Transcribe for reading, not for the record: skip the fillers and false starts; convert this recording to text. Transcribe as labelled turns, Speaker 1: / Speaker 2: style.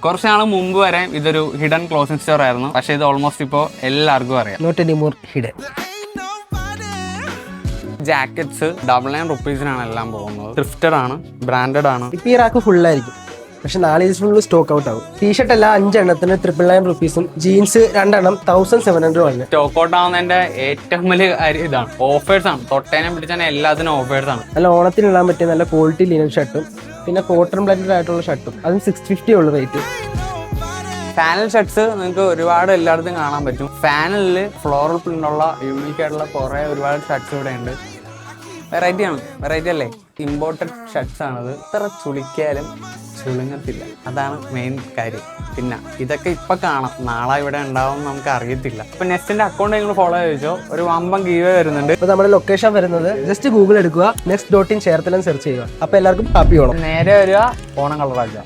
Speaker 1: കുറച്ച് നാൾ മുമ്പ് വരെ ഇതൊരു ഹിഡൻ ക്ലോസിംഗ് സ്റ്റോർ ആയിരുന്നു. പക്ഷെ ഇത് ഓൾമോസ്റ്റ് ഇപ്പോൾ എല്ലാവർക്കും അറിയാം.
Speaker 2: Not any more hidden.
Speaker 1: Jackets $99 എല്ലാം പോകുന്നത്. ത്രിഫ്റ്റഡ് ആണ്, ബ്രാൻഡഡ് ആണ്.
Speaker 2: ഇപ്പം ഈ റാക്ക് ഫുള്ളായിരിക്കും, പക്ഷെ നാളെ ഇത് ഫുള്ള് സ്റ്റോക്ക് ഔട്ട് ആവും. ടീഷർട്ട് എല്ലാം 5 എണ്ണത്തിന് $999 ജീൻസ് 2 എണ്ണം 1700
Speaker 1: സ്റ്റോക്ക് ഔട്ട് ആവുന്നതിന്റെ ഏറ്റവും വലിയ കാര്യം ഇതാണ്, ഓഫേഴ്സ് ആണ്. തൊട്ടേനെ പിടിച്ചാൽ എല്ലാത്തിനും ഓഫേഴ്സ് ആണ്.
Speaker 2: നല്ല ഓണത്തിന് ഇടാൻ പറ്റിയ നല്ല ക്വാളിറ്റി ലിനൻ ഷർട്ടും പിന്നെ കോട്ടൺ ബ്ലെൻഡഡ് ആയിട്ടുള്ള ഷർട്ടും, അതും 650 ഉള്ളു റേറ്റ്.
Speaker 1: ഫാനൽ ഷർട്ട്സ് നിങ്ങൾക്ക് ഒരുപാട് എല്ലായിടത്തും കാണാൻ പറ്റും. ഫാനലിൽ ഫ്ലോറൽ പ്രിന്റുള്ള യൂണീക്ക് ആയിട്ടുള്ള കുറേ ഒരുപാട് ഷർട്ട്സ് ഇവിടെ ഉണ്ട്. വെറൈറ്റി ആണ്, വെറൈറ്റി അല്ലേ? ഇമ്പോർട്ടഡ് ഷർട്ട്സ് ആണത്. ഇത്ര ചുളിക്കാലും ചുളുങ്ങത്തില്ല, അതാണ് മെയിൻ കാര്യം. പിന്നെ ഇതൊക്കെ ഇപ്പം കാണാം, നാളെ ഇവിടെ ഉണ്ടാവും നമുക്ക് അറിയത്തില്ല. ഇപ്പം നെക്സ്റ്റിന്റെ അക്കൗണ്ട് നിങ്ങൾ ഫോളോ ചെയ്തോ, ഒരു വമ്പൻ ഗീവ് വരുന്നുണ്ട്.
Speaker 2: ഇപ്പോൾ നമ്മുടെ ലൊക്കേഷൻ വരുന്നത് ജസ്റ്റ് ഗൂഗിൾ എടുക്കുക, next.in ചേർത്തലം സെർച്ച് ചെയ്യുക. അപ്പോൾ എല്ലാവർക്കും ഹാപ്പി ഓണം.
Speaker 1: നേരെ വരിക, ഓണം കളറാക്കുക.